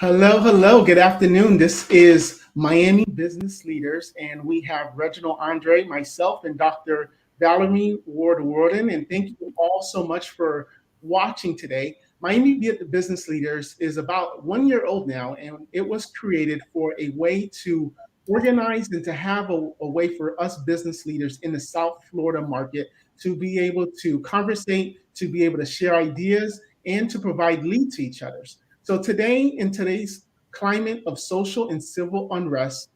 Hello, hello. Good afternoon. This is Miami Business Leaders, and we have Reginald Andre, myself, and Dr. Valerie Ward Rhoden. And thank you all so much for watching today. Miami Business Leaders is about 1 year old now, and it was created for a way to organize and to have a way for us business leaders in the South Florida market to be able to conversate, to be able to share ideas, and to provide lead to each other. So today, in today's climate of social and civil unrest,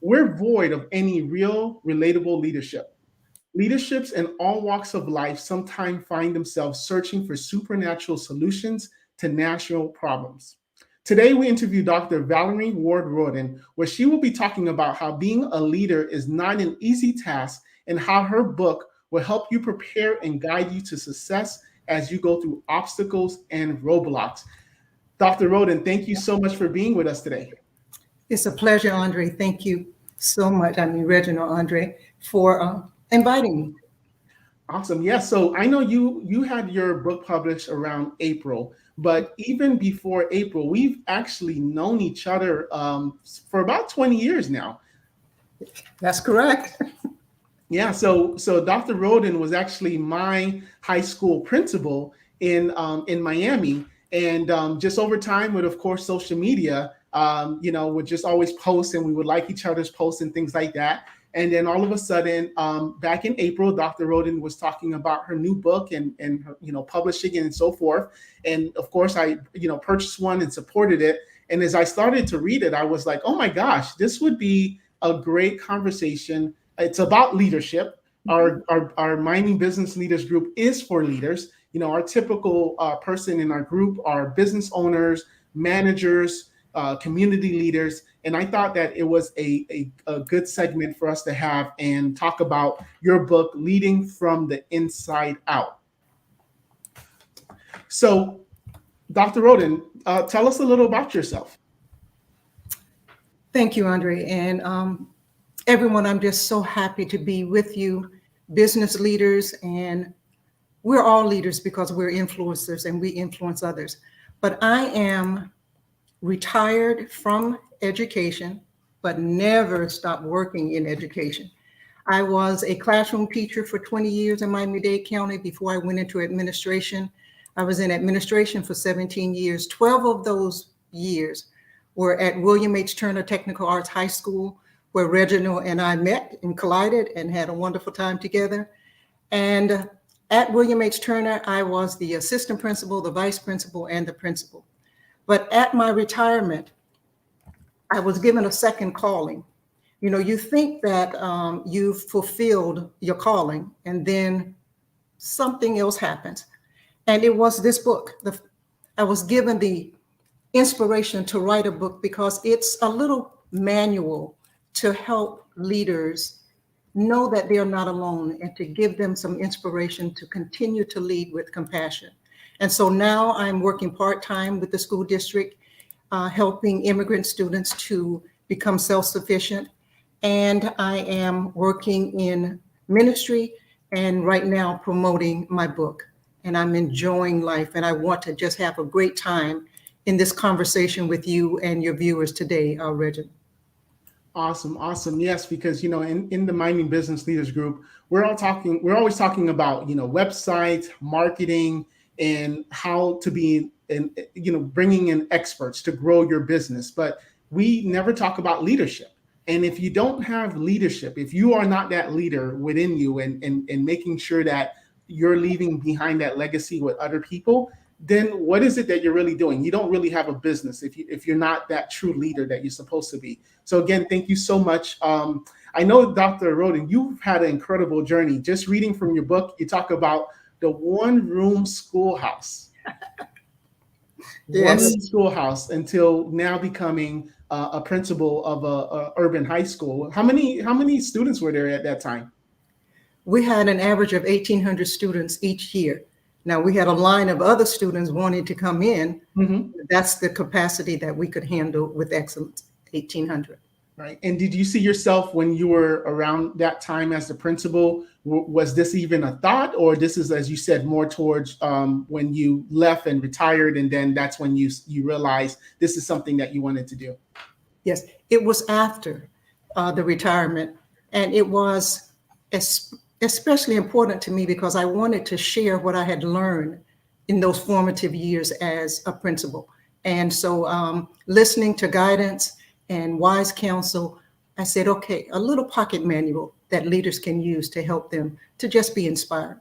we're void of any real, relatable leadership. Leaderships in all walks of life sometimes find themselves searching for supernatural solutions to national problems. Today, we interview Dr. Valmarie Ward Rhoden, where she will be talking about how being a leader is not an easy task and how her book will help you prepare and guide you to success as you go through obstacles and roadblocks. Dr. Rhoden, thank you so much for being with us today. It's a pleasure, Andre. Thank you so much. Reginald Andre, for inviting me. Awesome. Yeah. So I know you had your book published around April, but even before April, we've actually known each other for about 20 years now. That's correct. Yeah. So Dr. Rhoden was actually my high school principal in Miami. And just over time with, of course, social media, would just always post and we would like each other's posts and things like that. And then all of a sudden, back in April, Dr. Rhoden was talking about her new book and her, publishing and so forth. And of course, I, purchased one and supported it. And as I started to read it, I was like, oh my gosh, this would be a great conversation. It's about leadership. Our Miami Business Leaders group is for leaders. Our typical person in our group are business owners, managers, community leaders. And I thought that it was a good segment for us to have and talk about your book, Leading from the Inside Out. So, Dr. Rhoden, tell us a little about yourself. Thank you, Andre. And everyone, I'm just so happy to be with you, business leaders, and we're all leaders because we're influencers and we influence others. But I am retired from education, but never stopped working in education. I was a classroom teacher for 20 years in Miami-Dade County before I went into administration. I was in administration for 17 years. 12 of those years were at William H. Turner Technical Arts High School, where Reginald and I met and collided and had a wonderful time together. And at William H. Turner, I was the assistant principal, the vice principal, and the principal. But at my retirement, I was given a second calling. You think that you've fulfilled your calling, and then something else happens. And it was this book. I was given the inspiration to write a book because it's a little manual to help leaders know that they're not alone and to give them some inspiration to continue to lead with compassion. And so now I'm working part-time with the school district, helping immigrant students to become self-sufficient. And I am working in ministry and right now promoting my book. And I'm enjoying life, and I want to just have a great time in this conversation with you and your viewers today, Reggie. Awesome. Yes, because in the Miami Business Leaders Group, we're always talking about websites, marketing, and how to be bringing in experts to grow your business. But we never talk about leadership. And if you don't have leadership, if you are not that leader within you and making sure that you're leaving behind that legacy with other people, then what is it that you're really doing? You don't really have a business if you're not that true leader that you're supposed to be. So again, thank you so much. I know, Dr. Rhoden, you've had an incredible journey. Just reading from your book, you talk about the one-room schoolhouse. Yes. One-room schoolhouse until now becoming a principal of a urban high school. How many students were there at that time? We had an average of 1,800 students each year. Now, we had a line of other students wanting to come in. Mm-hmm. That's the capacity that we could handle with excellence, 1,800. Right. And did you see yourself when you were around that time as the principal Was this even a thought, or this is, as you said, more towards when you left and retired, and then that's when you realized this is something that you wanted to do? Yes, it was after the retirement, and it was especially important to me because I wanted to share what I had learned in those formative years as a principal. And so, listening to guidance and wise counsel, I said, okay, a little pocket manual that leaders can use to help them to just be inspired.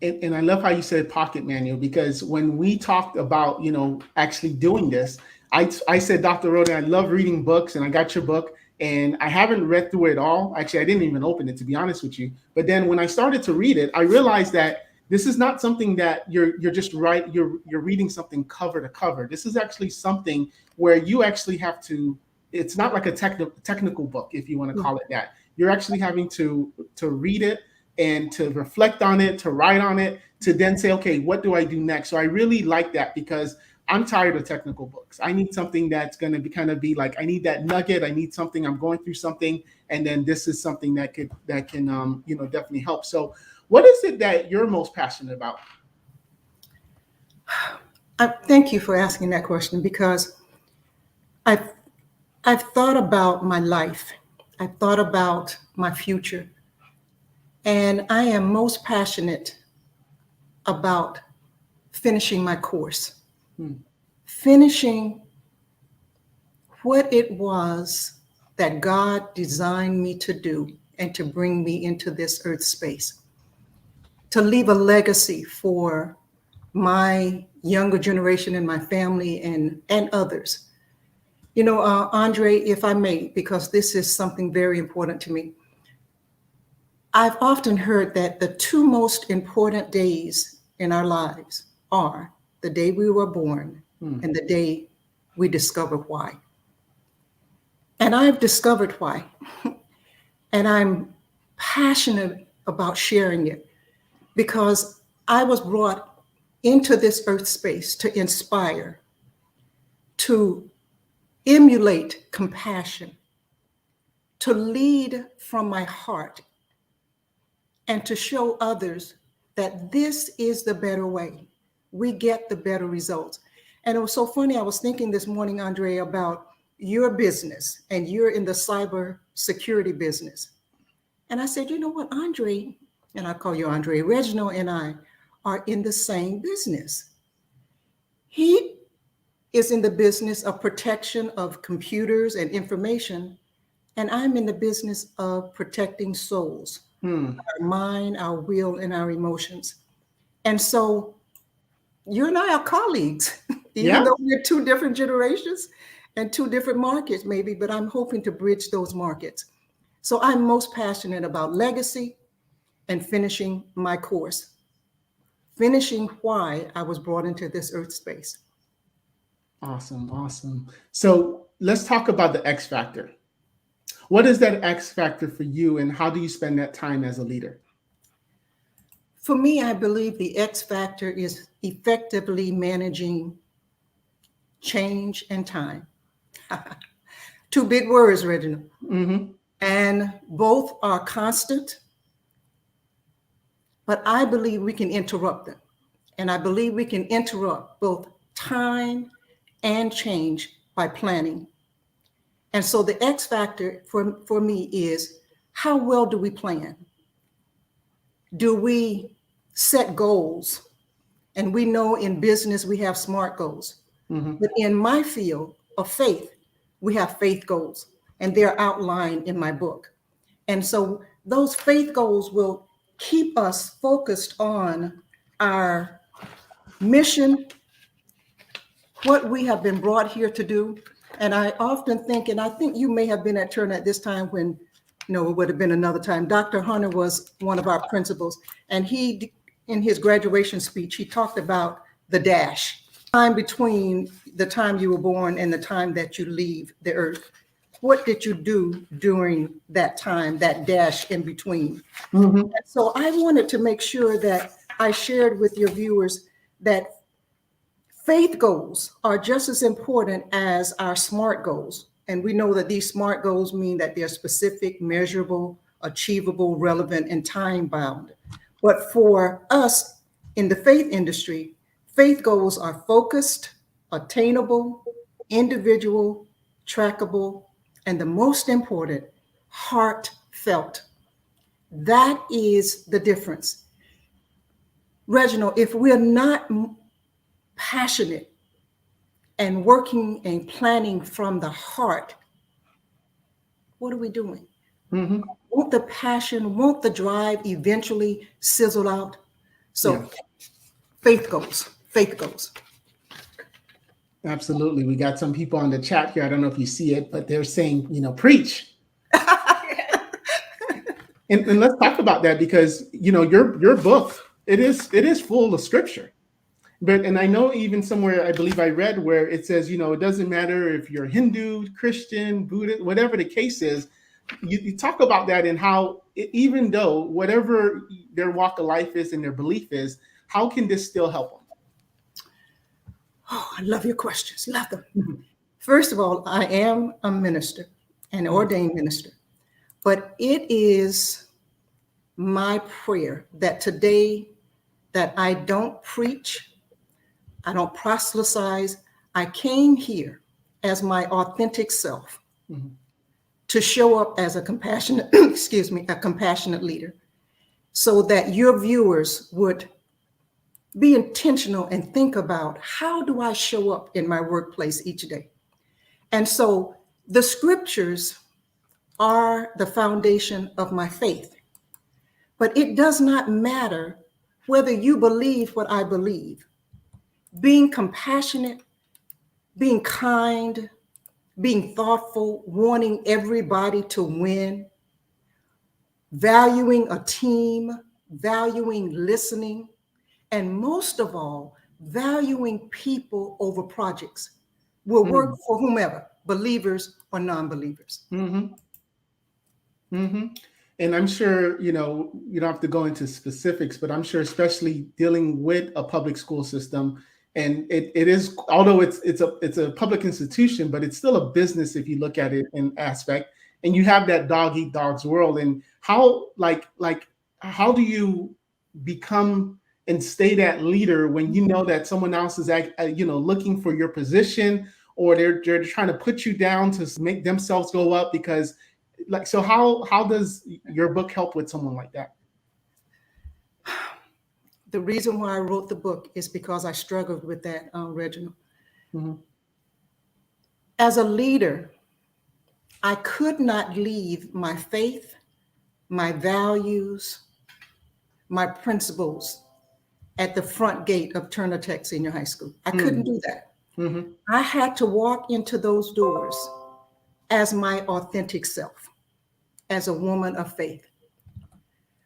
And I love how you said pocket manual, because when we talked about, actually doing this, I said, Dr. Rhoden, I love reading books, and I got your book, and I haven't read through it all. Actually, I didn't even open it, to be honest with you. But then when I started to read it, I realized that this is not something that you're just right. You're reading something cover to cover. This is actually something where you actually have to. It's not like a technical book, if you want to call it that. You're actually having to read it and to reflect on it, to write on it, to then say, okay, what do I do next? So I really like that, because I'm tired of technical books. I need something that's going to be like, I need that nugget. I need something. I'm going through something, and then this is something that can definitely help. So, what is it that you're most passionate about? Thank you for asking that question, because I've I've thought about my life. I've thought about my future, and I am most passionate about finishing my course, finishing what it was that God designed me to do and to bring me into this earth space, to leave a legacy for my younger generation and my family and others. Andre, if I may, because this is something very important to me, I've often heard that the two most important days in our lives are the day we were born and the day we discover why. And I've discovered why. And I'm passionate about sharing it, because I was brought into this earth space to inspire, to emulate compassion, to lead from my heart, and to show others that this is the better way. We get the better results. And it was so funny. I was thinking this morning, Andre, about your business, and you're in the cyber security business. And I said, you know what, Andre, and I call you Andre, Reginald and I are in the same business. He is in the business of protection of computers and information, and I'm in the business of protecting souls, our mind, our will, and our emotions. And so you and I are colleagues, even though we're two different generations and two different markets, maybe, but I'm hoping to bridge those markets. So I'm most passionate about legacy and finishing my course, finishing why I was brought into this earth space. Awesome. So let's talk about the X factor. What is that X factor for you, and how do you spend that time as a leader? For me, I believe the X factor is effectively managing change and time. Two big words, Reginald. And both are constant, but I believe we can interrupt them. And I believe we can interrupt both time and change by planning. And so the X factor for me is, how well do we plan? Do we set goals? And we know in business we have SMART goals. But in my field of faith, we have faith goals, and they're outlined in my book. And so those faith goals will keep us focused on our mission, what we have been brought here to do. And I often think, and I think you may have been at Turner at this time when, it would have been another time. Dr. Hunter was one of our principals, and he, in his graduation speech, he talked about the dash, time between the time you were born and the time that you leave the earth. What did you do during that time, that dash in between? So I wanted to make sure that I shared with your viewers that faith goals are just as important as our SMART goals. And we know that these SMART goals mean that they're specific, measurable, achievable, relevant, and time bound. But for us in the faith industry, faith goals are focused, attainable, individual, trackable, and the most important, heartfelt. That is the difference. Reginald, if we're not passionate and working and planning from the heart, what are we doing? Mm-hmm. Won't the passion, won't the drive eventually sizzle out? So Yeah. faith goals, faith goals. Absolutely. We got some people on the chat here. I don't know if you see it, but they're saying, preach. And let's talk about that because, your book, it is full of scripture. And I know even somewhere, I believe I read where it says, it doesn't matter if you're Hindu, Christian, Buddhist, whatever the case is, you talk about that and how even though whatever their walk of life is and their belief is, how can this still help them? Oh, I love your questions. Love them. First of all, I am a minister, an ordained minister, but it is my prayer that today that I don't preach, I don't proselytize. I came here as my authentic self to show up as a compassionate, a compassionate leader so that your viewers would be intentional and think about how do I show up in my workplace each day? And so the scriptures are the foundation of my faith. But it does not matter whether you believe what I believe. Being compassionate, being kind, being thoughtful, wanting everybody to win, valuing a team, valuing listening, and most of all, valuing people over projects will work for whomever, believers or non-believers. Mm-hmm. Mm-hmm. And I'm sure, you don't have to go into specifics, but I'm sure especially dealing with a public school system, and it is, although it's a public institution, but it's still a business if you look at it in aspect, and you have that dog eat dog's world. And how how do you become and stay that leader when you know that someone else is looking for your position, or they're trying to put you down to make themselves go up? Because so how does your book help with someone like that? The reason why I wrote the book is because I struggled with that, Reginald. Mm-hmm. As a leader, I could not leave my faith, my values, my principles at the front gate of Turner Tech Senior High School. I couldn't do that. Mm-hmm. I had to walk into those doors as my authentic self, as a woman of faith.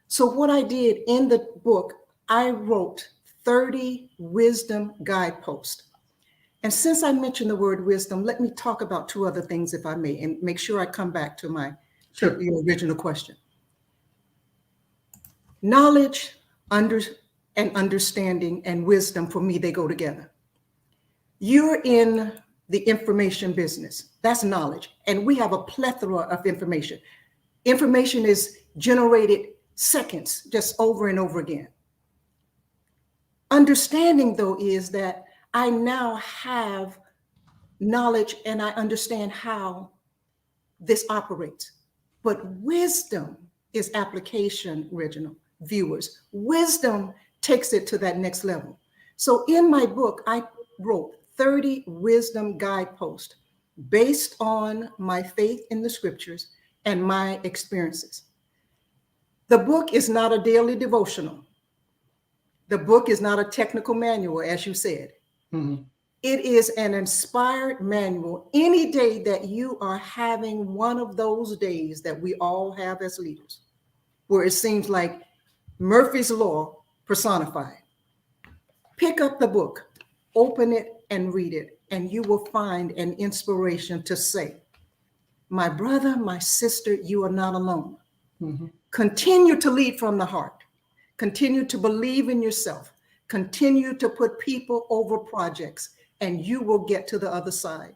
So what I did in the book, I wrote 30 wisdom guideposts. And since I mentioned the word wisdom, let me talk about two other things, if I may, and make sure I come back to your original question. Knowledge, understanding, and wisdom, for me, they go together. You're in the information business. That's knowledge. And we have a plethora of information. Information is generated seconds, just over and over again. Understanding, though, is that I now have knowledge and I understand how this operates. But wisdom is application, Reginald, viewers. Wisdom takes it to that next level. So in my book, I wrote 30 wisdom guideposts based on my faith in the scriptures and my experiences. The book is not a daily devotional. The book is not a technical manual, as you said. Mm-hmm. It is an inspired manual. Any day that you are having one of those days that we all have as leaders, where it seems like Murphy's Law personified, pick up the book, open it and read it, and you will find an inspiration to say, my brother, my sister, you are not alone. Mm-hmm. Continue to lead from the heart. Continue to believe in yourself. Continue to put people over projects, and you will get to the other side.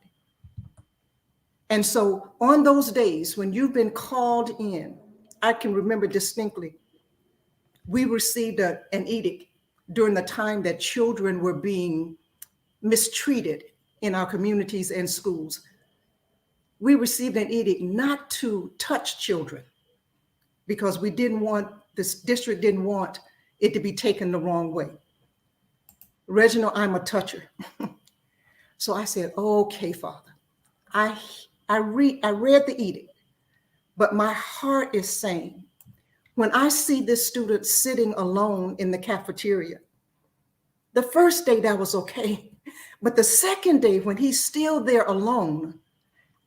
And so on those days when you've been called in I can remember distinctly, we received an edict during the time that children were being mistreated in our communities and schools. We received an edict not to touch children because this district didn't want it to be taken the wrong way. Reginald, I'm a toucher. So I said, okay, Father, I read the edict, but my heart is saying, when I see this student sitting alone in the cafeteria, the first day that was okay, but the second day when he's still there alone,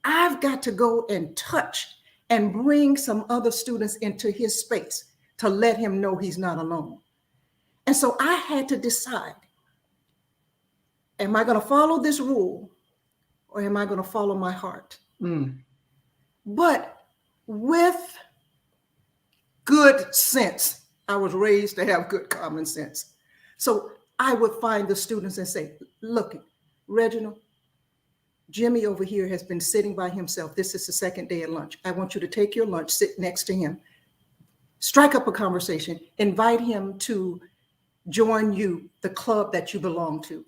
I've got to go and touch and bring some other students into his space to let him know he's not alone. And so I had to decide, am I going to follow this rule or am I going to follow my heart? But with good sense, I was raised to have good common sense. So I would find the students and say, look, Reginald, Jimmy over here has been sitting by himself. This is the second day at lunch. I want you to take your lunch, sit next to him, strike up a conversation, invite him to join you, the club that you belong to,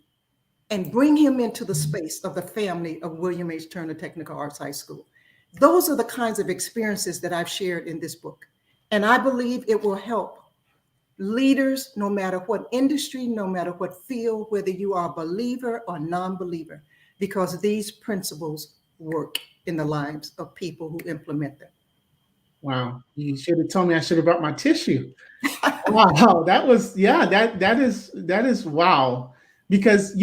and bring him into the space of the family of William H. Turner Technical Arts High School. Those are the kinds of experiences that I've shared in this book. And I believe it will help leaders, no matter what industry, no matter what field, whether you are a believer or non-believer, because these principles work in the lives of people who implement them. Wow. You should have told me I should have brought my tissue. Wow. That was, yeah, that is wow. Because,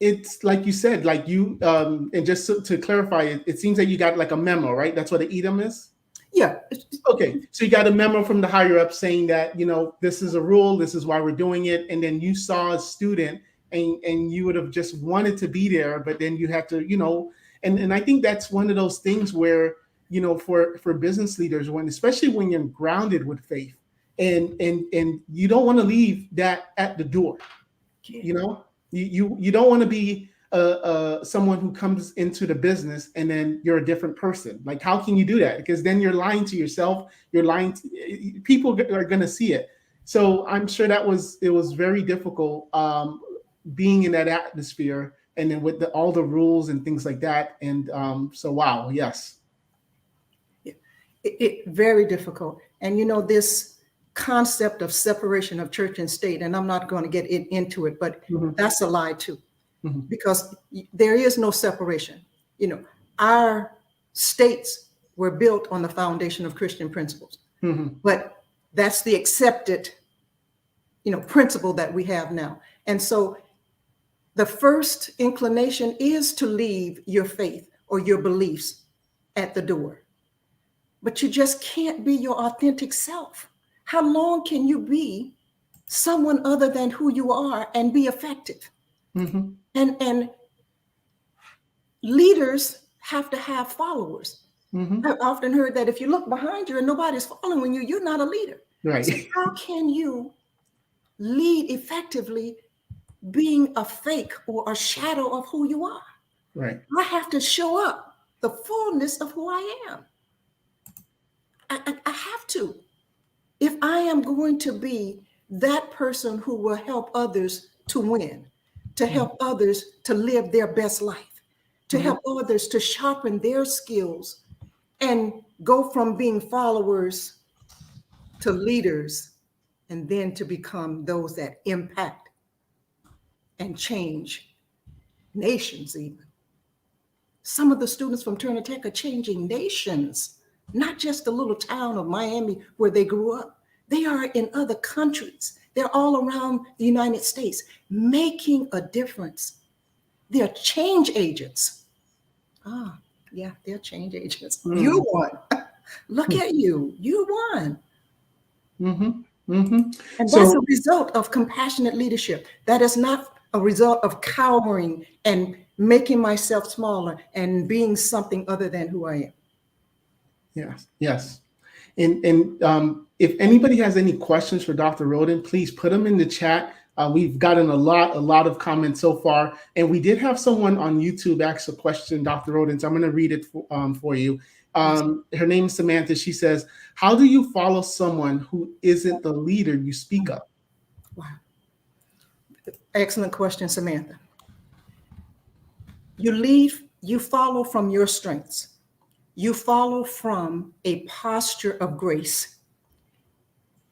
it's like you said, like you, and just to clarify, it seems that you got like a memo, right? That's what an EDM is? Yeah. Okay. So you got a memo from the higher up saying that, this is a rule, this is why we're doing it. And then you saw a student and you would have just wanted to be there, but then you had to, and I think that's one of those things where, for business leaders, especially when you're grounded with faith and you don't want to leave that at the door, you don't want to be someone who comes into the business and then you're a different person. Like, how can you do that? Because then you're lying to yourself. You're lying to people are going to see it. So I'm sure it was very difficult being in that atmosphere and then with all the rules and things like that. And so, wow. Yes. It very difficult. And, this concept of separation of church and state, and I'm not going to get into it, but that's a lie too. Because there is no separation. Our states were built on the foundation of Christian principles, but that's the accepted, principle that we have now. And so the first inclination is to leave your faith or your beliefs at the door, but you just can't be your authentic self. How long can you be someone other than who you are and be effective? And leaders have to have followers. I've often heard that if you look behind you and nobody's following you, you're not a leader. Right. So how can you lead effectively being a fake or a shadow of who you are? Right. I have to show up the fullness of who I am. I have to. If I am going to be that person who will help others to win, to help others to live their best life, to help others to sharpen their skills and go from being followers to leaders, and then to become those that impact and change nations even. Some of the students from Turner Tech are changing nations, not just the little town of Miami where they grew up. They are in other countries. They're all around the United States, making a difference. They're change agents. Yeah, they're change agents. You won. Look at you. You won. And that's a result of compassionate leadership. That is not a result of cowering and making myself smaller and being something other than who I am. Yes. And if anybody has any questions for Dr. Rhoden, please put them in the chat. We've gotten a lot of comments so far, and we did have someone on YouTube ask a question, Dr. Rhoden. So I'm going to read it for you. Her name is Samantha. She says, how do you follow someone who isn't the leader you speak of? Wow. Excellent question, Samantha. You follow from your strengths. You follow from a posture of grace.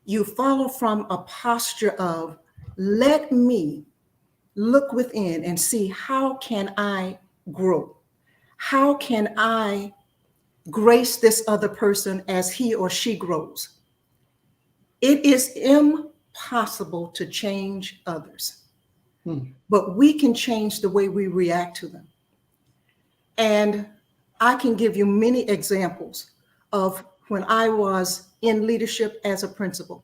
You follow from a posture of, let me look within and see, how can I grow? How can I grace this other person as he or she grows? It is impossible to change others, but we can change the way we react to them. And I can give you many examples of when I was in leadership as a principal.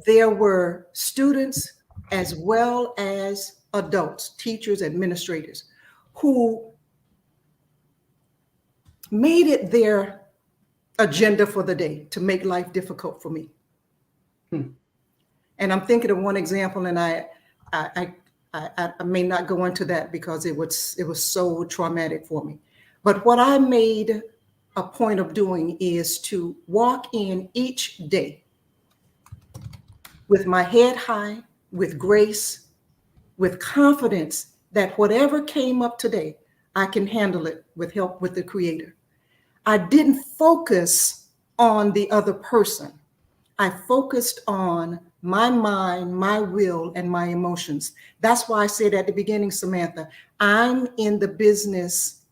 There were students as well as adults, teachers, administrators, who made it their agenda for the day to make life difficult for me. And I'm thinking of one example, and I may not go into that because it was so traumatic for me. But what I made a point of doing is to walk in each day with my head high, with grace, with confidence that whatever came up today, I can handle it with help with the Creator. I didn't focus on the other person. I focused on my mind, my will, and my emotions. That's why I said at the beginning, Samantha, I'm in the business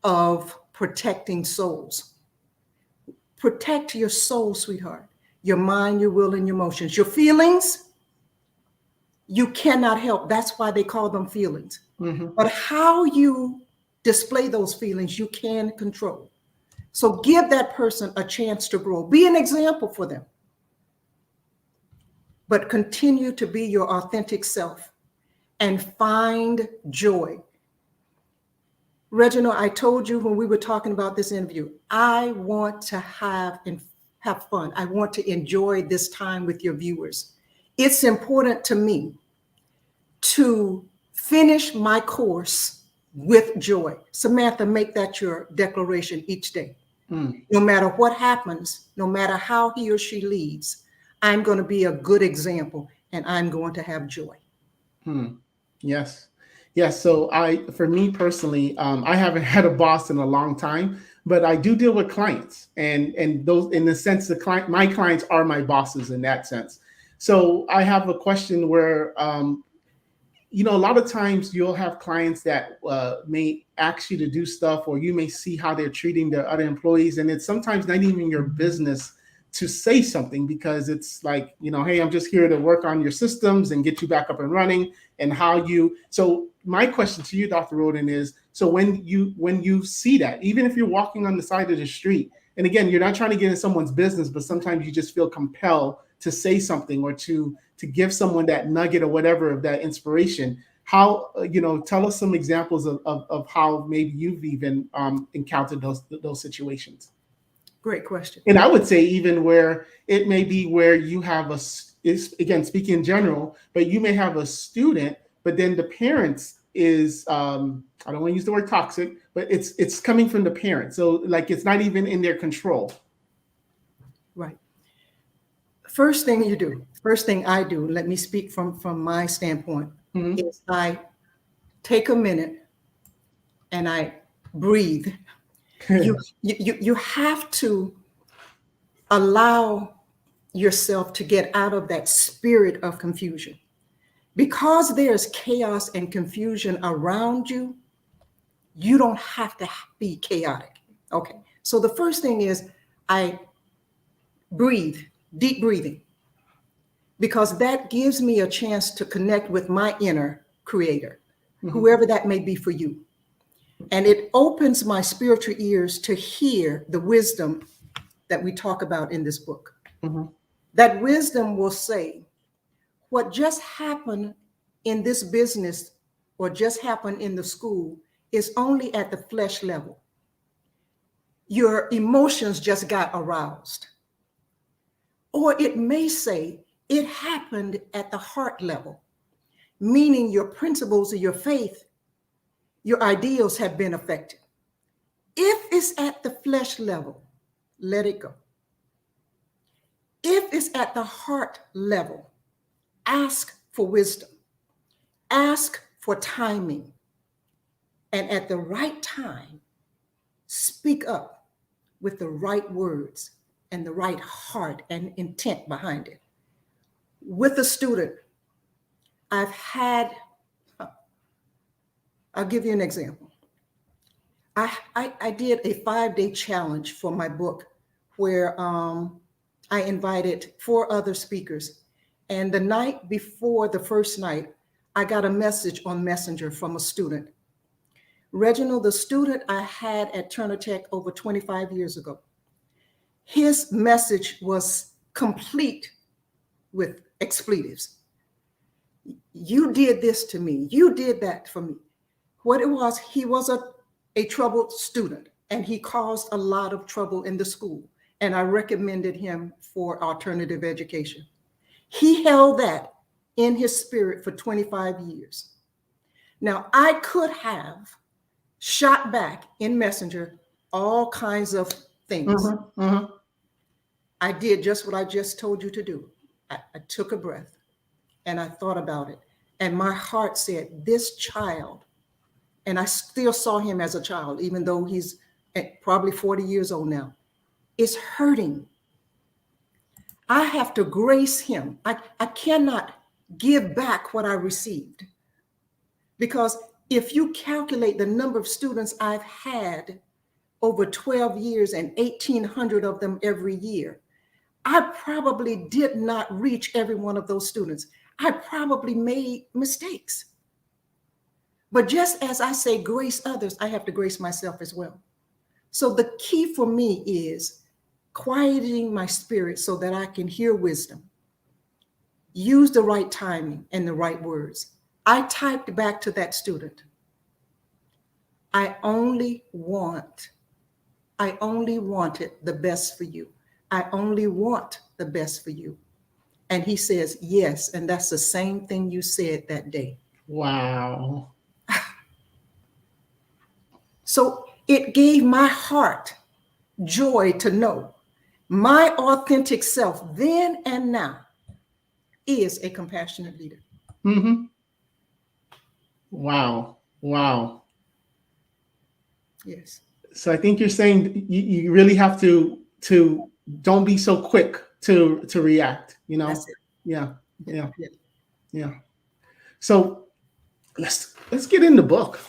of protecting souls. Protect your soul, sweetheart. Your mind, your will, and your emotions. Your feelings, you cannot help. That's why they call them feelings. But how you display those feelings, you can control. So give that person a chance to grow. Be an example for them. But continue to be your authentic self and find joy. Reginald, I told you when we were talking about this interview, I want to have fun. I want to enjoy this time with your viewers. It's important to me to finish my course with joy. Samantha, make that your declaration each day. No matter what happens, no matter how he or she leads, I'm going to be a good example and I'm going to have joy. Yes. Yes. So for me personally, I haven't had a boss in a long time, but I do deal with clients, and those, in the sense, my clients are my bosses in that sense. So I have a question where, a lot of times you'll have clients that may ask you to do stuff, or you may see how they're treating their other employees, and it's sometimes not even your business to say something, because it's like, hey, I'm just here to work on your systems and get you back up and running. And so my question to you, Dr. Rhoden, is, so when you see that, even if you're walking on the side of the street, and again, you're not trying to get in someone's business, but sometimes you just feel compelled to say something, or to give someone that nugget or whatever of that inspiration. How, tell us some examples of how maybe you've even encountered those situations. Great question. And I would say even where it may be where you have again, speaking in general, but you may have a student, but then the parents is, I don't want to use the word toxic, but it's coming from the parents. So like, it's not even in their control. Right. First thing I do, let me speak from my standpoint, is I take a minute and I breathe. You have to allow yourself to get out of that spirit of confusion, because there's chaos and confusion around you. You don't have to be chaotic. Okay. So the first thing is I breathe, deep breathing, because that gives me a chance to connect with my inner creator, whoever that may be for you. And it opens my spiritual ears to hear the wisdom that we talk about in this book. That wisdom will say, what just happened in this business or just happened in the school is only at the flesh level. Your emotions just got aroused. Or it may say it happened at the heart level, meaning your principles of your faith, your ideals have been affected. If it's at the flesh level, let it go. If it's at the heart level, ask for wisdom, ask for timing, and at the right time, speak up with the right words and the right heart and intent behind it. With a student, I've had, I'll give you an example. I did a 5-day challenge for my book where I invited 4 other speakers. And the night before the first night, I got a message on Messenger from a student. Reginald, the student I had at Turner Tech over 25 years ago, his message was complete with expletives. You did this to me. You did that for me. What it was, he was a troubled student, and he caused a lot of trouble in the school. And I recommended him for alternative education. He held that in his spirit for 25 years. Now, I could have shot back in Messenger all kinds of things. I did just what I just told you to do. I took a breath and I thought about it. And my heart said, this child, and I still saw him as a child, even though he's probably 40 years old now, is hurting. I have to grace him. I cannot give back what I received. Because if you calculate the number of students I've had over 12 years and 1,800 of them every year, I probably did not reach every one of those students. I probably made mistakes. But just as I say grace others, I have to grace myself as well. So the key for me is quieting my spirit so that I can hear wisdom, use the right timing and the right words. I typed back to that student, I only wanted the best for you. I only want the best for you. And he says, yes. And that's the same thing you said that day. Wow. So it gave my heart joy to know my authentic self then and now is a compassionate leader. Wow. Wow. Yes. So I think you're saying you really have to don't be so quick to react, you know? That's it. Yeah. So let's get in the book.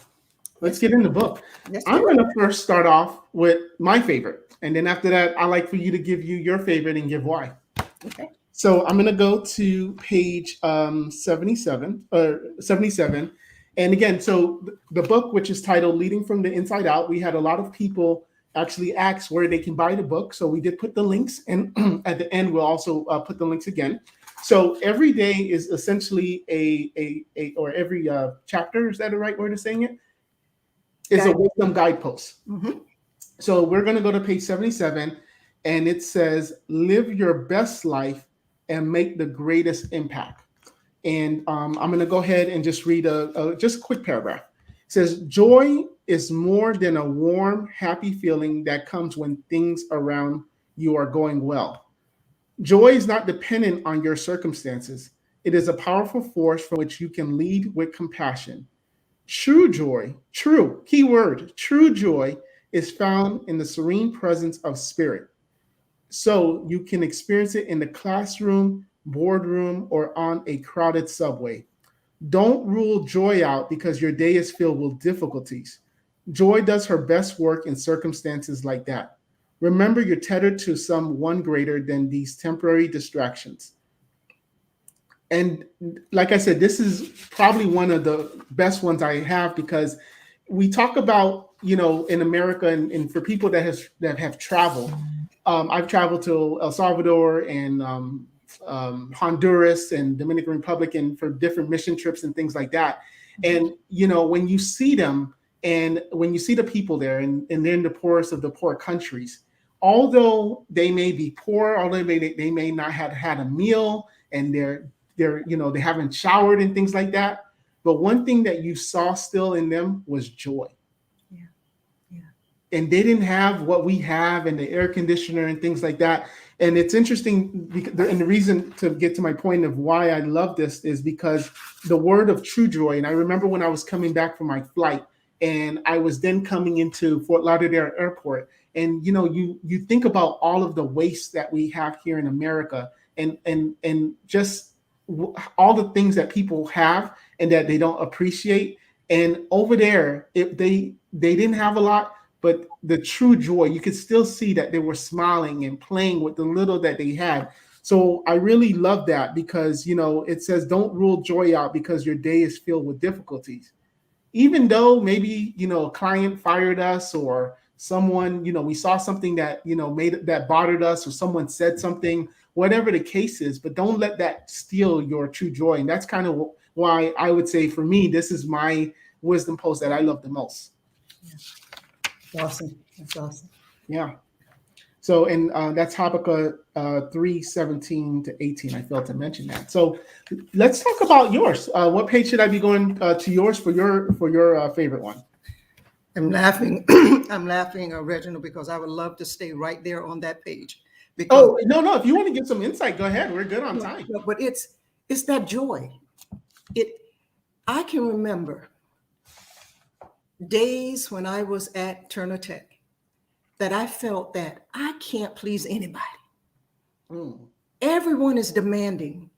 Let's get in the book. I'm going to first start off with my favorite. And then after that, I like for you to give you your favorite and give why. Okay. So I'm going to go to page 77. And again, so the book, which is titled Leading from the Inside Out, we had a lot of people actually ask where they can buy the book. So we did put the links, and at the end, we'll also put the links again. So every day is essentially or every chapter, is that the right word of saying it? Is a wisdom guidepost. So we're going to go to page 77, and it says, live your best life and make the greatest impact. And I'm going to go ahead and just read just a quick paragraph. It says, joy is more than a warm, happy feeling that comes when things around you are going well. Joy is not dependent on your circumstances. It is a powerful force from which you can lead with compassion. True joy, key word, true joy is found in the serene presence of spirit. So you can experience it in the classroom, boardroom, or on a crowded subway. Don't rule joy out because your day is filled with difficulties. Joy does her best work in circumstances like that. Remember, you're tethered to someone greater than these temporary distractions. And like I said, this is probably one of the best ones I have, because we talk about, in America, and for people that have traveled, I've traveled to El Salvador and Honduras and Dominican Republic, and for different mission trips and things like that. And, when you see them, and when you see the people there, and they're in the poorest of the poor countries, although they may be poor, although they may not have had a meal, and they haven't showered and things like that. But one thing that you saw still in them was joy. and they didn't have what we have and the air conditioner and things like that. And it's interesting, and the reason to get to my point of why I love this is because the word of true joy. And I remember when I was coming back from my flight, and I was then coming into Fort Lauderdale Airport, and you think about all of the waste that we have here in America, and just all the things that people have and that they don't appreciate. And over there, they didn't have a lot, but the true joy, you could still see that they were smiling and playing with the little that they had. So I really love that, because it says, don't rule joy out because your day is filled with difficulties. Even though maybe a client fired us, or someone, we saw something that made that bothered us, or someone said something, whatever the case is, but don't let that steal your true joy. And that's kind of why I would say, for me, this is my wisdom post that I love the most. Awesome. That's awesome. Yeah. So, and that's Habakkuk 3:17 to 18. I failed to mention that. So let's talk about yours. What page should I be going to yours for your favorite one? I'm laughing. I'm laughing, Reginald, because I would love to stay right there on that page. Oh, no. If you want to get some insight, go ahead. We're good on time. No, but it's that joy. I can remember days when I was at Turner Tech that I felt that I can't please anybody. Everyone is demanding,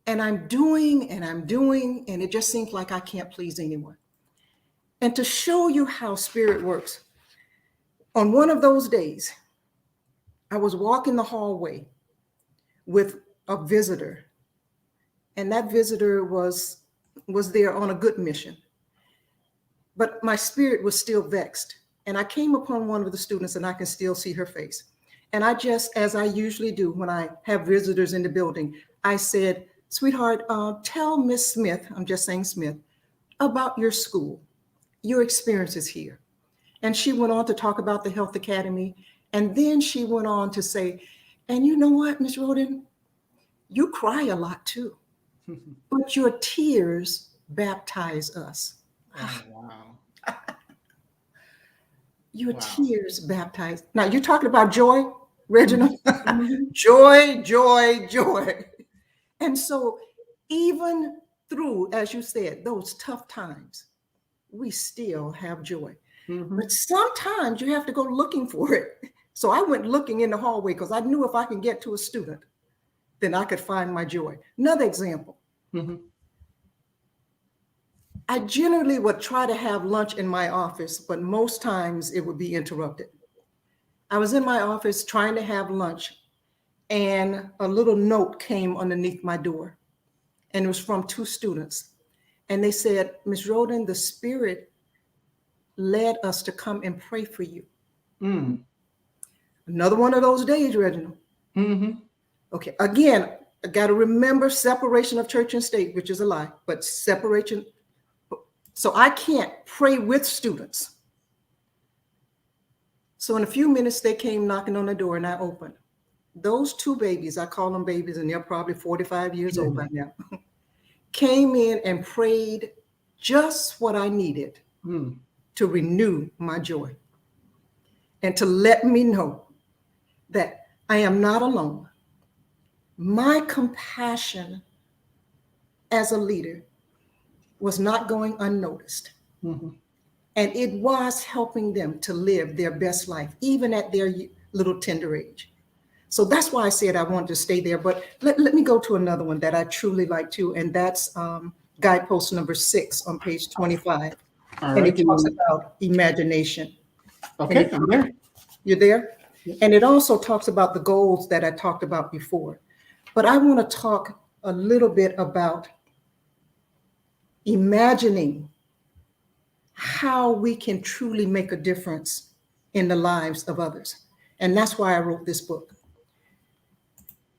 and I'm doing, and it just seems like I can't please anyone. And to show you how spirit works, on one of those days, I was walking the hallway with a visitor, and that visitor was there on a good mission. But my spirit was still vexed. And I came upon one of the students, and I can still see her face. And I just, as I usually do when I have visitors in the building, I said, sweetheart, tell Miss Smith, I'm just saying Smith, about your school, your experiences here. And she went on to talk about the Health Academy. And then she went on to say, and you know what, Ms. Rhoden, you cry a lot too, but your tears baptize us. Oh, wow. Your tears baptized. Now you're talking about joy, Reginald. Joy, joy, joy. And so even through, as you said, those tough times, we still have joy. But sometimes you have to go looking for it. So I went looking in the hallway because I knew if I can get to a student, then I could find my joy. Another example. I generally would try to have lunch in my office, but most times it would be interrupted. I was in my office trying to have lunch, and a little note came underneath my door, and it was from two students. And they said, Ms. Rhoden, the Spirit led us to come and pray for you. Another one of those days, Reginald. Okay, again, I got to remember separation of church and state, which is a lie, but separation. So I can't pray with students. So in a few minutes, they came knocking on the door, and I opened. Those two babies, I call them babies, and they're probably 45 years old by now, came in and prayed just what I needed to renew my joy and to let me know that I am not alone. My compassion as a leader was not going unnoticed. And it was helping them to live their best life, even at their little tender age. So that's why I said I wanted to stay there. But let me go to another one that I truly like too, and that's guidepost number 6 on page 25. And it talks about imagination. Okay, I'm there. You're there? And it also talks about the goals that I talked about before. But I want to talk a little bit about imagining how we can truly make a difference in the lives of others. And that's why I wrote this book.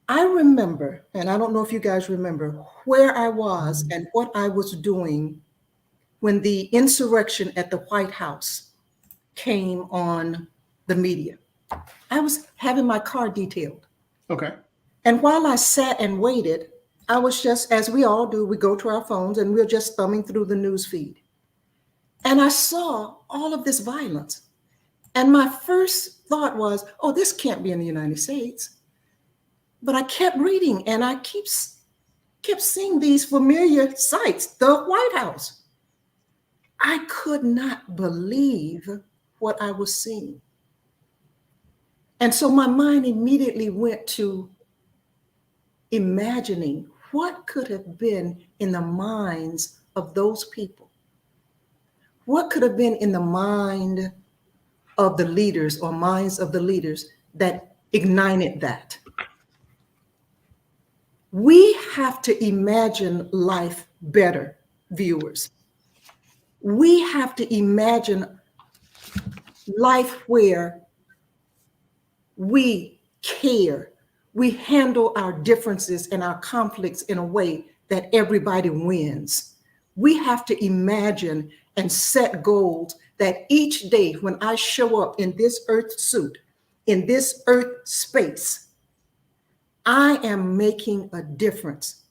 I remember, and I don't know if you guys remember, where I was and what I was doing when the insurrection at the White House came on the media. I was having my car detailed. Okay. And while I sat and waited, I was just, as we all do, we go to our phones and we're just thumbing through the news feed. And I saw all of this violence. And my first thought was, oh, this can't be in the United States. But I kept reading and I kept seeing these familiar sites, the White House. I could not believe what I was seeing. And so my mind immediately went to imagining what could have been in the minds of those people. What could have been in the mind of the leaders or minds of the leaders that ignited that? We have to imagine life better, viewers. We have to imagine life where we care, we handle our differences and our conflicts in a way that everybody wins. We have to imagine and set goals that each day when I show up in this earth suit, in this earth space, I am making a difference.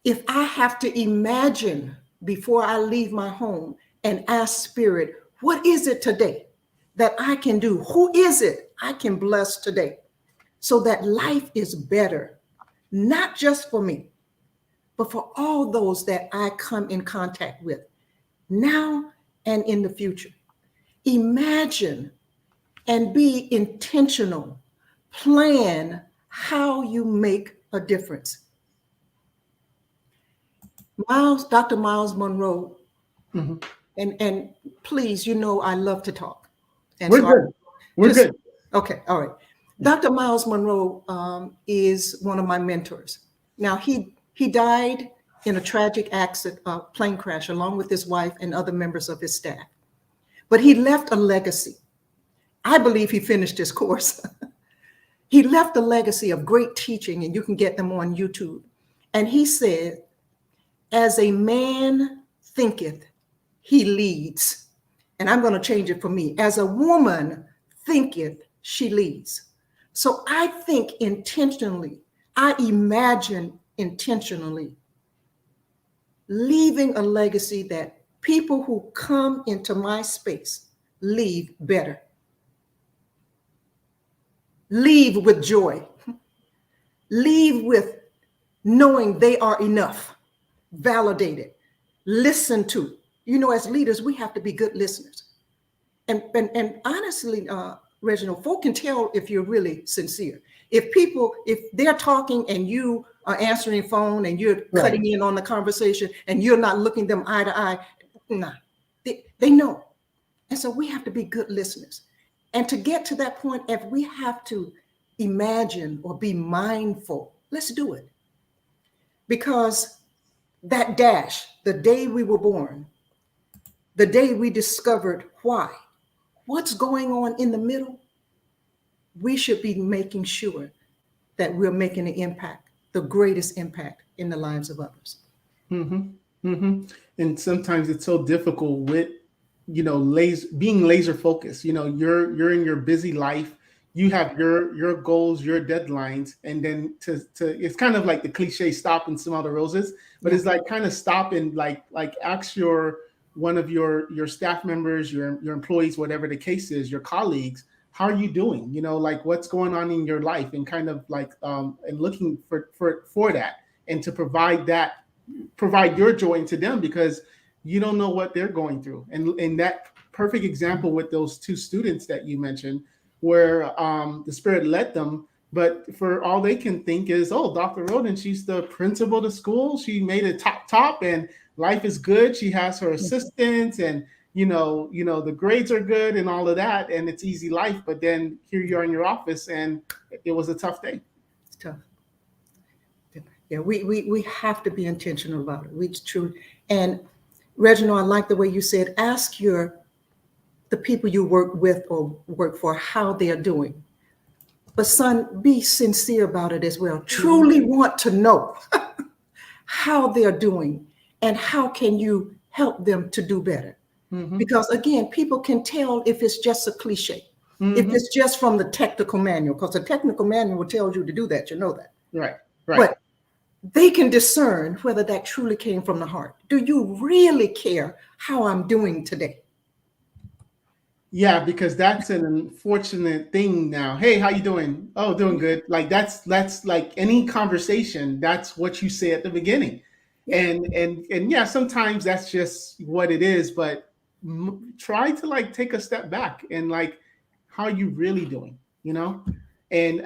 If I have to imagine before I leave my home and ask Spirit, what is it today that I can do? Who is it I can bless today so that life is better, not just for me, but for all those that I come in contact with now and in the future. Imagine and be intentional. Plan how you make a difference. Dr. Miles Monroe, and please, you know, I love to talk. And We're good. We're good. Okay, all right. Dr. Miles Monroe is one of my mentors. Now, he died in a tragic accident, plane crash, along with his wife and other members of his staff. But he left a legacy. I believe he finished his course. He left a legacy of great teaching, and you can get them on YouTube. And he said, as a man thinketh, he leads. And I'm going to change it for me. As a woman thinketh, she leads. So I think intentionally, I imagine intentionally leaving a legacy that people who come into my space leave better. Leave with joy. Leave with knowing they are enough, validated, listened to. You know, as leaders, we have to be good listeners. And honestly, Reginald, folk can tell if you're really sincere. If they're talking and you are answering phone and you're cutting in on the conversation and you're not looking them eye to eye, nah, they know. And so we have to be good listeners. And to get to that point, if we have to imagine or be mindful, let's do it. Because that dash, the day we were born, the day we discovered why, what's going on in the middle, we should be making sure that we're making an impact, the greatest impact in the lives of others. And sometimes it's so difficult with, you know, being laser focused. You know, you're in your busy life, you have your goals, your deadlines, and then to it's kind of like the cliche, stop and smell the roses, but it's like kind of stop and like ask one of your staff members, your employees, whatever the case is, your colleagues, how are you doing? You know, like what's going on in your life, and kind of like and looking for that, and to provide your joy into them, because you don't know what they're going through. And that perfect example with those two students that you mentioned, where the Spirit led them, but for all they can think is, oh, Dr. Rhoden, she's the principal of the school. She made it top, and life is good. She has her assistants, and you know, the grades are good and all of that, and it's easy life. But then here you are in your office, and it was a tough day. It's tough. Yeah, we have to be intentional about it. We truly. And Reginald, I like the way you said, ask the people you work with or work for how they are doing. But son, be sincere about it as well. Truly want to know how they're doing and how can you help them to do better. Because again, people can tell if it's just a cliche, if it's just from the technical manual, because the technical manual tells you to do that, you know that. Right. But they can discern whether that truly came from the heart. Do you really care how I'm doing today? Yeah, because that's an unfortunate thing now. Hey, how you doing? Oh, doing good. Like that's like any conversation, that's what you say at the beginning. Yeah. And yeah, sometimes that's just what it is, but try to like take a step back and like how are you really doing, you know? And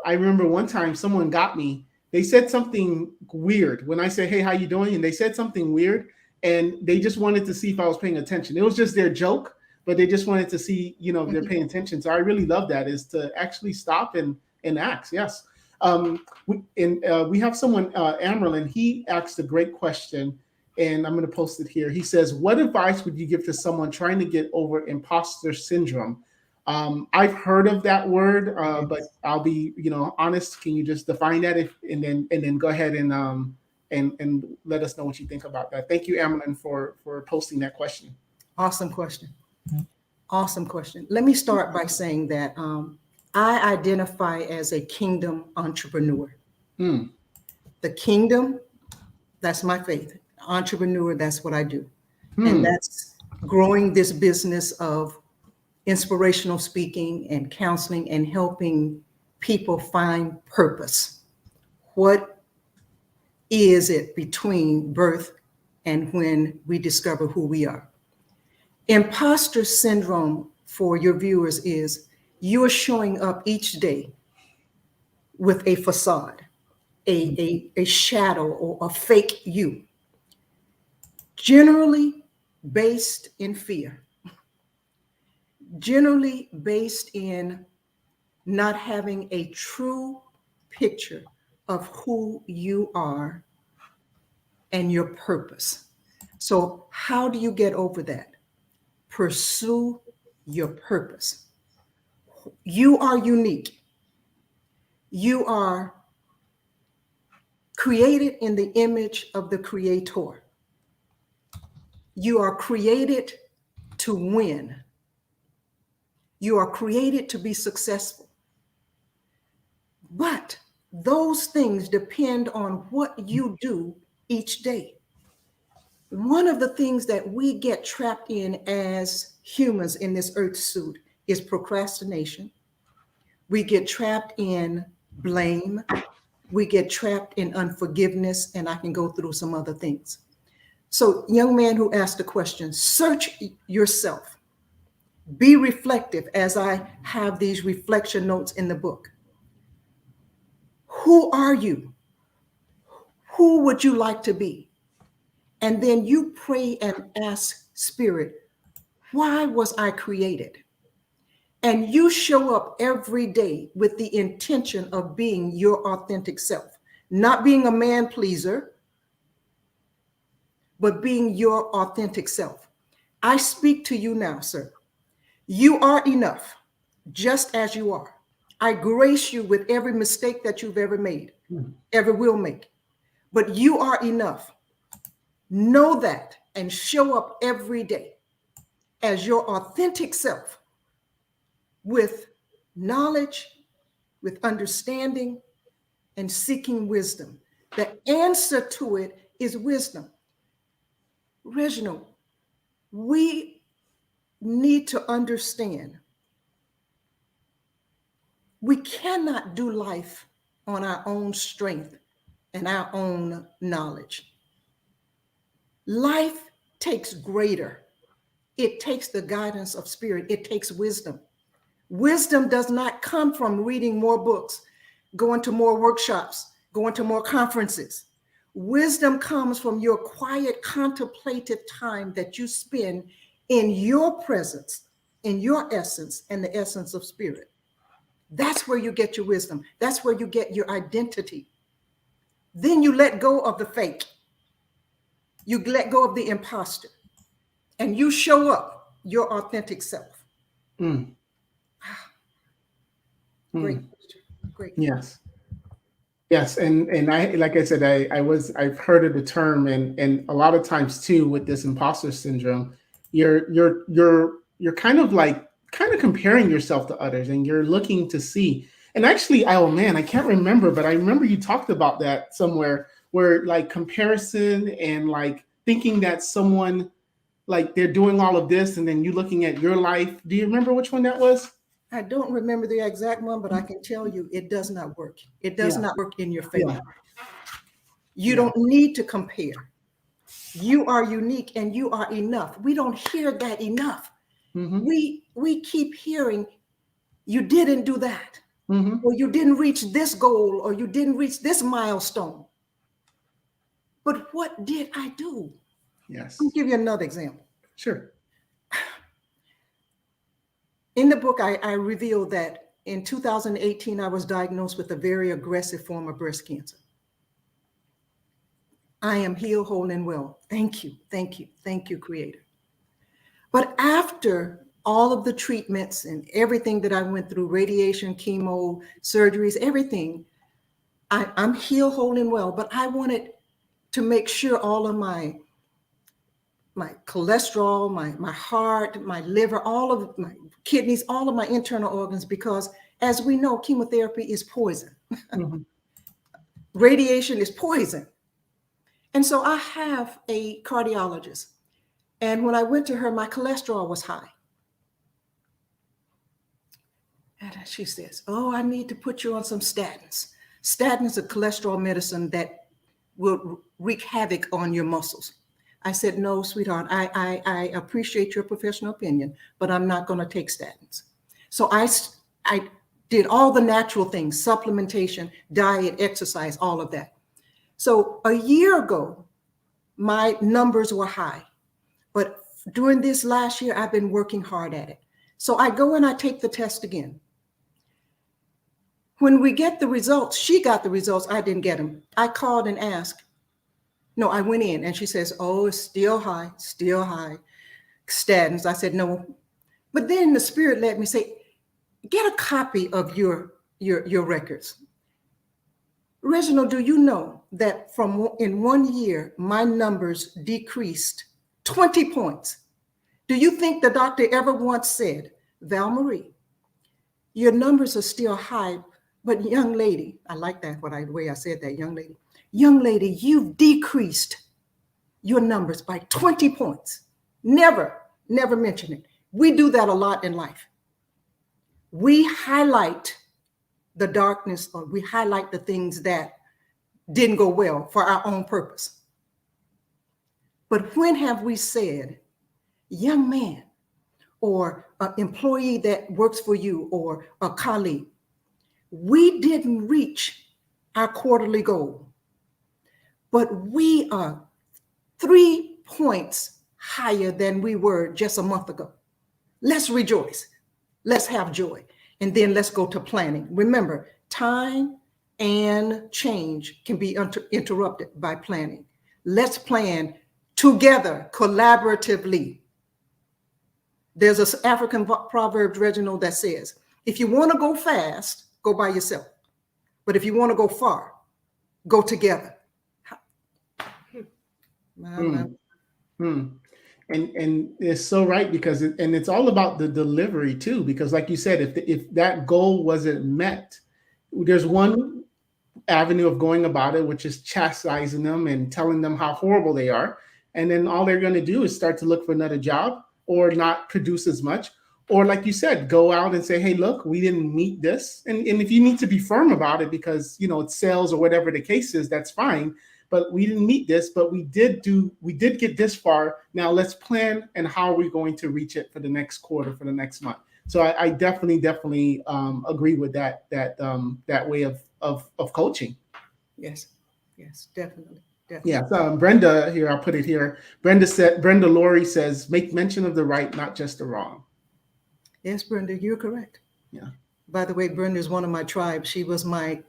I remember one time someone got me. They said something weird when I said, "Hey, how you doing?" And they said something weird and they just wanted to see if I was paying attention. It was just their joke, but they just wanted to see, you know, if they're Mhm. paying attention. So I really love that, is to actually stop and ask. Yes. We have someone, Amerlin. He asked a great question, and I'm going to post it here. He says, "What advice would you give to someone trying to get over imposter syndrome?" I've heard of that word, but Yes. I'll be, you know, honest. Can you just define that, if, and then go ahead and let us know what you think about that. Thank you, Amerlin, for posting that question. Awesome question. Awesome question. Let me start by saying that I identify as a kingdom entrepreneur. Hmm. The kingdom, that's my faith. Entrepreneur, that's what I do. And Hmm. that's growing this business of inspirational speaking and counseling and helping people find purpose. What is it between birth and when we discover who we are? Imposter syndrome, for your viewers, is you're showing up each day with a facade, a shadow, or a fake you, generally based in fear, generally based in not having a true picture of who you are and your purpose. So, how do you get over that? Pursue your purpose. You are unique. You are created in the image of the Creator. You are created to win. You are created to be successful. But those things depend on what you do each day. One of the things that we get trapped in as humans in this earth suit is procrastination. We get trapped in blame. We get trapped in unforgiveness, and I can go through some other things. So, young man who asked the question, search yourself. Be reflective, as I have these reflection notes in the book. Who are you? Who would you like to be? And then you pray and ask Spirit, why was I created? And you show up every day with the intention of being your authentic self, not being a man pleaser, but being your authentic self. I speak to you now, sir. You are enough, just as you are. I grace you with every mistake that you've ever made, ever will make. But you are enough. Know that and show up every day as your authentic self with knowledge, with understanding, and seeking wisdom. The answer to it is wisdom. Reginald, we need to understand we cannot do life on our own strength and our own knowledge. Life takes greater. It takes the guidance of spirit. It takes wisdom. Wisdom does not come from reading more books, going to more workshops, going to more conferences. Wisdom comes from your quiet, contemplative time that you spend in your presence, in your essence, and the essence of spirit. That's where you get your wisdom. That's where you get your identity. Then you let go of the fake. You let go of the imposter, and you show up your authentic self. Mm. Great Mm. question. Great question. Yes. Yes, and I, like I said, I've heard of the term, and a lot of times too with this imposter syndrome, you're kind of like kind of comparing yourself to others, and you're looking to see. And actually, oh man, I can't remember, but I remember you talked about that somewhere, where like comparison and like thinking that someone like they're doing all of this, and then you looking at your life. Do you remember which one that was? I don't remember the exact one, but I can tell you it does not work. It does Yeah, not work in your yeah, favor. You yeah. don't need to compare. You are unique and you are enough. We don't hear that enough. Mm-hmm. We keep hearing you didn't do that, Mm-hmm. or you didn't reach this goal, or you didn't reach this milestone. But what did I do? I'll Yes. give you another example. Sure. In the book, I revealed that in 2018, I was diagnosed with a very aggressive form of breast cancer. I am healed, whole, and well. Thank you, thank you, thank you, Creator. But after all of the treatments and everything that I went through, radiation, chemo, surgeries, everything, I'm healed, whole, and well. But I wanted to make sure all of my cholesterol, my heart, my liver, all of my kidneys, all of my internal organs, because as we know, chemotherapy is poison. Mm-hmm. Radiation is poison. And so I have a cardiologist. And when I went to her, my cholesterol was high. And she says, "Oh, I need to put you on some statins." Statins are cholesterol medicine that will wreak havoc on your muscles. I said, "No, sweetheart, I appreciate your professional opinion, but I'm not going to take statins." So I did all the natural things, supplementation, diet, exercise, all of that. So a year ago, my numbers were high. But during this last year, I've been working hard at it. So I go and I take the test again. When we get the results, she got the results, I didn't get them. I called and asked. No, I went in and she says, "Oh, it's still high, still high. Statins." I said, "No." But then the spirit let me say, "Get a copy of your records." Reginald, do you know that in 1 year, my numbers decreased 20 points? Do you think the doctor ever once said, "Valmarie, your numbers are still high, but young lady," I like that, the way I said that, young lady, you've decreased your numbers by 20 points. Never, never mention it. We do that a lot in life. We highlight the darkness, or we highlight the things that didn't go well for our own purpose. But when have we said, "Young man," or an employee that works for you, or a colleague, we didn't reach our quarterly goal, but we are 3 points higher than we were just a month ago. Let's rejoice. Let's have joy. And then let's go to planning. Remember, time and change can be interrupted by planning. Let's plan together, collaboratively. There's an African proverb, Reginald, that says, if you want to go fast, go by yourself. But if you want to go far, go together. Mm. Mm. And it's so right, because it's all about the delivery too, because like you said, if that goal wasn't met, there's one avenue of going about it, which is chastising them and telling them how horrible they are. And then all they're going to do is start to look for another job, or not produce as much. Or like you said, go out and say, "Hey, look, we didn't meet this." And if you need to be firm about it because, it's sales or whatever the case is, that's fine. But we didn't meet this, but we did get this far. Now let's plan, and how are we going to reach it for the next quarter, for the next month. So I definitely agree with that way of coaching. Yes, yes, definitely. Yeah. Brenda here, I'll put it here. Brenda Laurie says, "Make mention of the right, not just the wrong." Yes, Brenda, you're correct. Yeah. By the way, Brenda is one of my tribe. She was my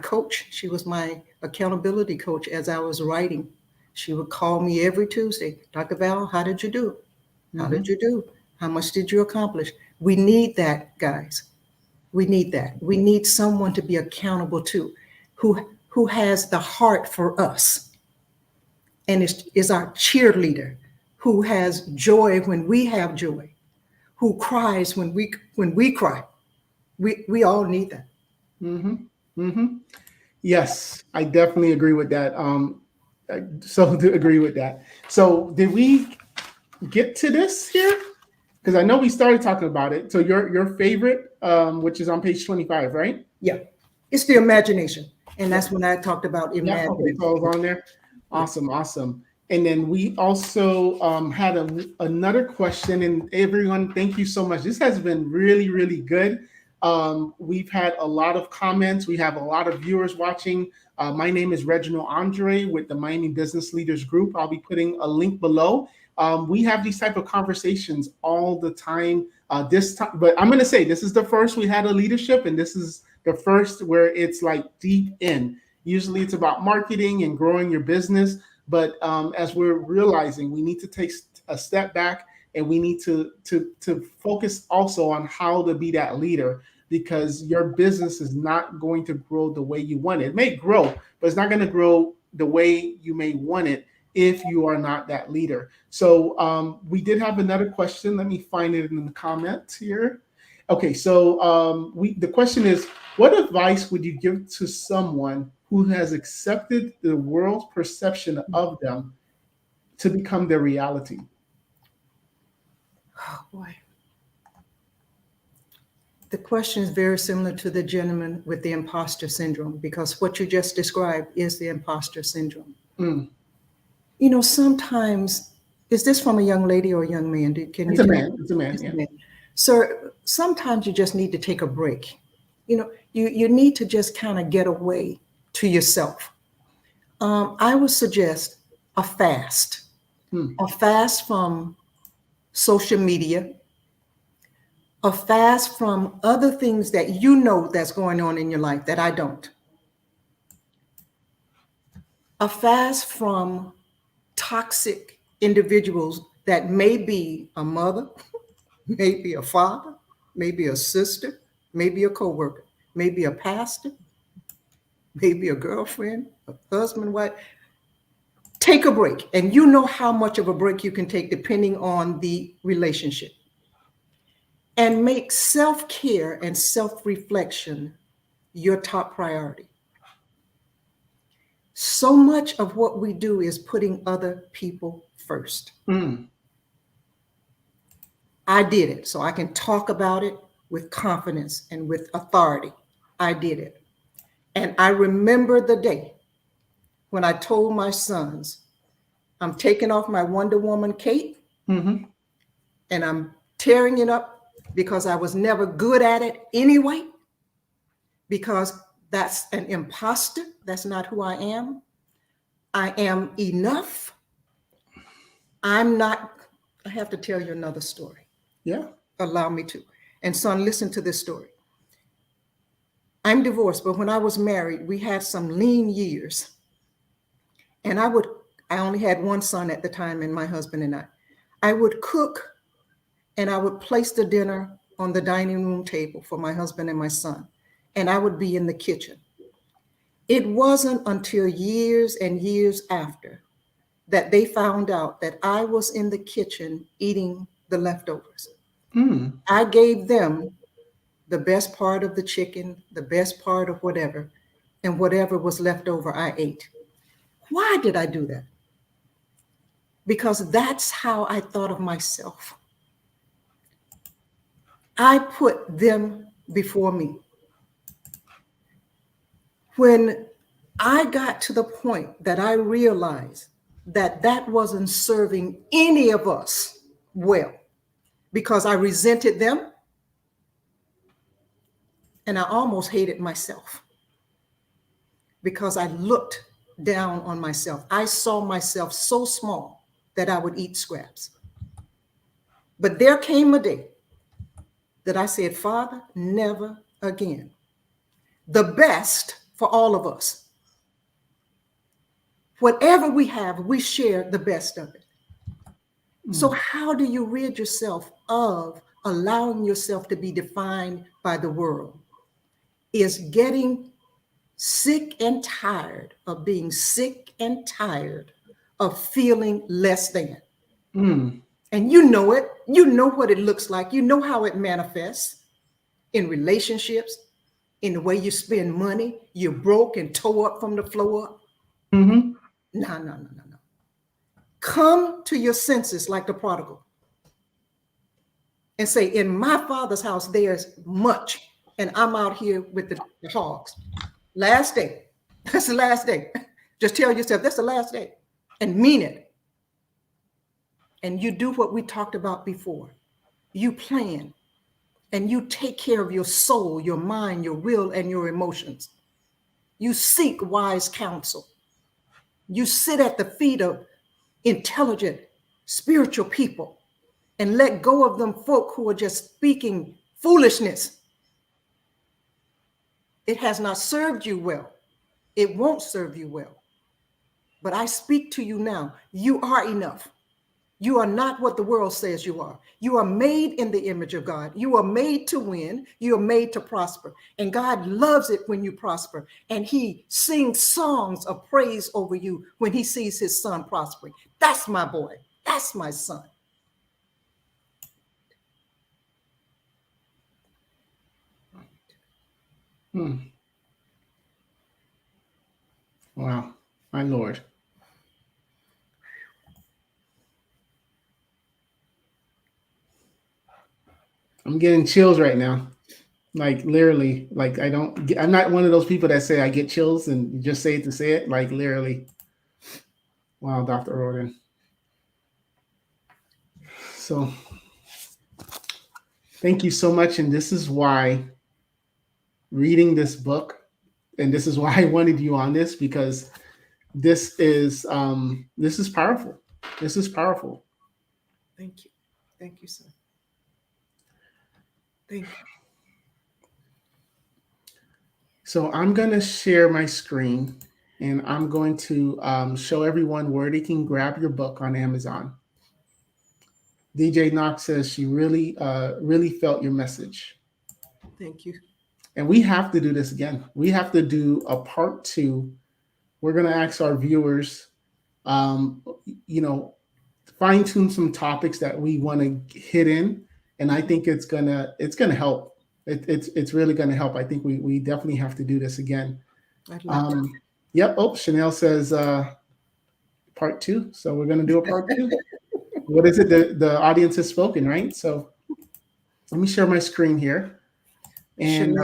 coach. She was my accountability coach as I was writing. She would call me every Tuesday. "Dr. Val, how did you do? How Mm-hmm. did you do? How much did you accomplish?" We need that, guys. We need that. We need someone to be accountable to, who has the heart for us and is our cheerleader, who has joy when we have joy, who cries when we cry. We all need that. Mm-hmm. Mm-hmm. Yes, I definitely agree with that. so to agree with that. So did we get to this here? Because I know we started talking about it. So your favorite, which is on page 25, right? Yeah, it's the imagination. And that's when I talked about Yeah. Okay. imagining. So it was on there. Yeah. Awesome. Awesome. And then we also had another question. And everyone, thank you so much. This has been really, really good. We've had a lot of comments. We have a lot of viewers watching. My name is Reginald Andre with the Miami Business Leaders Group. I'll be putting a link below. We have these type of conversations all the time. This time, but I'm going to say this is the first we had a leadership, and this is the first where it's like deep in. Usually, it's about marketing and growing your business. But as we're realizing, we need to take a step back, and we need to focus also on how to be that leader, because your business is not going to grow the way you want it. It may grow, but it's not going to grow the way you may want it if you are not that leader. So we did have another question. Let me find it in the comments here. Okay, so the question is, what advice would you give to someone who has accepted the world's perception of them to become their reality? Oh boy. The question is very similar to the gentleman with the imposter syndrome, because what you just described is the imposter syndrome. Mm. You know, sometimes, is this from a young lady or a young man? Can It's you a tell? man. It's a man. It's a Yeah. man. So sometimes you just need to take a break. You know, you need to just kind of get away to yourself. I would suggest a fast, a fast from social media, a fast from other things that you know that's going on in your life that I don't. A fast from toxic individuals that may be a mother, maybe a father, maybe a sister, maybe a coworker, maybe a pastor, maybe a girlfriend, a husband, wife. Take a break, and you know how much of a break you can take depending on the relationship. And make self-care and self-reflection your top priority. So much of what we do is putting other people first. Mm. I did it, so I can talk about it with confidence and with authority. I did it. And I remember the day when I told my sons, I'm taking off my Wonder Woman cape, Mm-hmm. and I'm tearing it up because I was never good at it anyway, because that's an imposter. That's not who I am. I am enough. I'm not. I have to tell you another story. Yeah. Allow me to. And son, listen to this story. I'm divorced, but when I was married, we had some lean years. And I only had one son at the time, and my husband and I would cook, and I would place the dinner on the dining room table for my husband and my son. And I would be in the kitchen. It wasn't until years and years after that they found out that I was in the kitchen eating the leftovers. Mm. I gave them the best part of the chicken, the best part of whatever, and whatever was left over, I ate. Why did I do that? Because that's how I thought of myself. I put them before me. When I got to the point that I realized that that wasn't serving any of us well, because I resented them and I almost hated myself, because I looked down on myself. I saw myself so small that I would eat scraps. But there came a day that I said, Father, never again. The best for all of us. Whatever we have, we share the best of it. So how do you rid yourself of allowing yourself to be defined by the world? Is getting sick and tired of being sick and tired of feeling less than. Mm. And you know it. You know what it looks like. You know how it manifests in relationships, in the way you spend money. You're broke and tore up from the floor up. Mm-hmm. No, no, no, no, no. Come to your senses like the prodigal and say, in my father's house, there's much, and I'm out here with the hogs. Last day. That's the last day. Just tell yourself that's the last day and mean it. And you do what we talked about before. You plan and you take care of your soul, your mind, your will, and your emotions. You seek wise counsel. You sit at the feet of intelligent, spiritual people and let go of them folk who are just speaking foolishness. It has not served you well. It won't serve you well. But I speak to you now. You are enough. You are not what the world says you are. You are made in the image of God. You are made to win. You are made to prosper. And God loves it when you prosper. And he sings songs of praise over you when he sees his son prospering. That's my boy. That's my son. Wow, my Lord. I'm getting chills right now. Like literally, like I'm not one of those people that say I get chills and just say it to say it. Like literally. Wow, Dr. Rhoden. So thank you so much. And this is why reading this book, and this is why I wanted you on this, because this is powerful. This is powerful. Thank you. Thank you, sir. Thank you. So I'm going to share my screen and I'm going to show everyone where they can grab your book on Amazon. DJ Knox says she really felt your message. Thank you. And we have to do this again. We have to do a part 2. We're going to ask our viewers, fine tune some topics that we want to hit in. And I think it's gonna help. It's really gonna help. I think we definitely have to do this again. Yep. Oh, Chanel says part 2. So we're gonna do a part 2. What is it? The audience has spoken, right? So let me share my screen here. And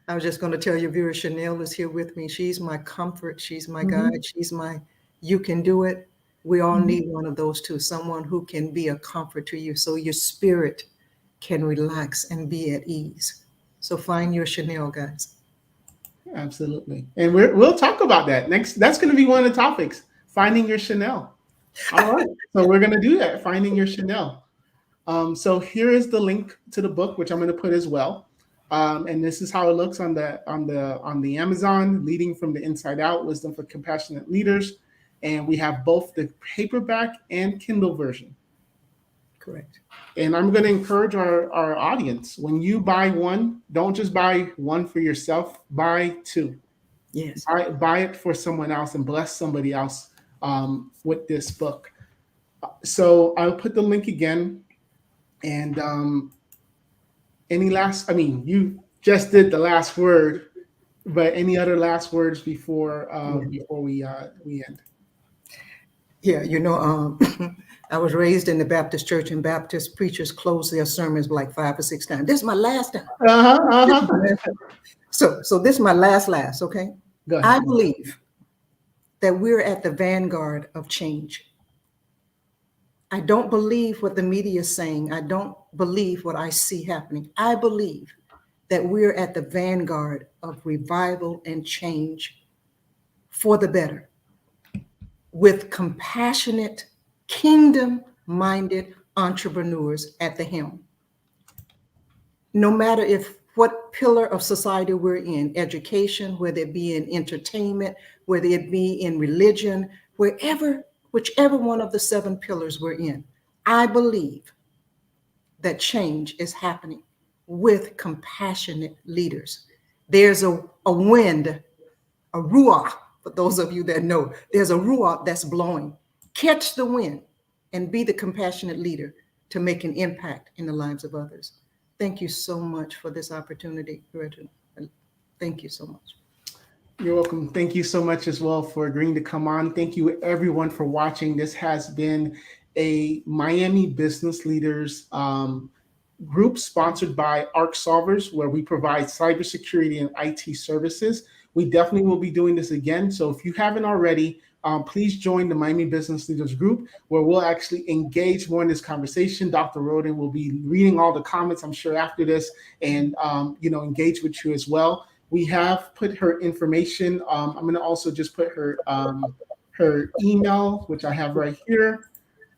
I was just going to tell your viewers, Chanel is here with me. She's my comfort. She's my guide. She's my, you can do it. We all need one of those two, someone who can be a comfort to you so your spirit can relax and be at ease. So find your Chanel, guys. Absolutely. And we'll talk about that next. That's going to be one of the topics, finding your Chanel. All right. So we're going to do that, finding your Chanel. So here is the link to the book, which I'm going to put as well. And this is how it looks on the Amazon, Leading from the Inside Out, Wisdom for Compassionate Leaders. And we have both the paperback and Kindle version. Correct. And I'm going to encourage our audience, when you buy one, don't just buy one for yourself, buy 2. Yes. Buy it for someone else and bless somebody else with this book. So I'll put the link again. And you just did the last word, but any other last words before we end? Yeah, I was raised in the Baptist church, and Baptist preachers close their sermons like 5 or 6 times. This is my last time. So this is my last, okay? Go ahead. I believe that we're at the vanguard of change. I don't believe what the media is saying. I don't believe what I see happening. I believe that we're at the vanguard of revival and change for the better, with compassionate, kingdom-minded entrepreneurs at the helm. No matter what pillar of society we're in, education, whether it be in entertainment, whether it be in religion, whichever one of the 7 pillars we're in, I believe that change is happening with compassionate leaders. There's a wind, a ruach, for those of you that know, there's a ruach that's blowing. Catch the wind and be the compassionate leader to make an impact in the lives of others. Thank you so much for this opportunity, Reginald. Thank you so much. You're welcome. Thank you so much as well for agreeing to come on. Thank you everyone for watching. This has been a Miami Business Leaders group sponsored by ARC Solvers, where we provide cybersecurity and IT services. We definitely will be doing this again. So if you haven't already, please join the Miami Business Leaders group, where we'll actually engage more in this conversation. Dr. Rhoden will be reading all the comments, I'm sure, after this, and engage with you as well. We have put her information. I'm going to also just put her email, which I have right here.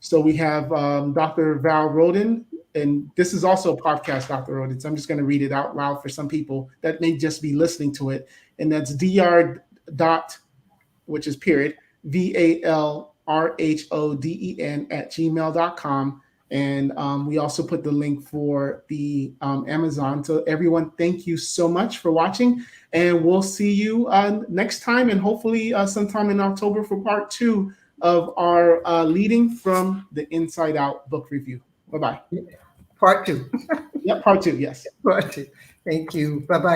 So we have Dr. Val Rhoden, and this is also a podcast, Dr. Rhoden. So I'm just going to read it out loud for some people that may just be listening to it. And that's dr dot, which is period, VALRHODEN at gmail.com. And we also put the link for the Amazon. So everyone, thank you so much for watching. And we'll see you next time, and hopefully sometime in October for part 2 of our Leading from the Inside Out book review. Bye-bye. Part 2. Yep, part 2, yes. Part 2. Thank you. Bye-bye.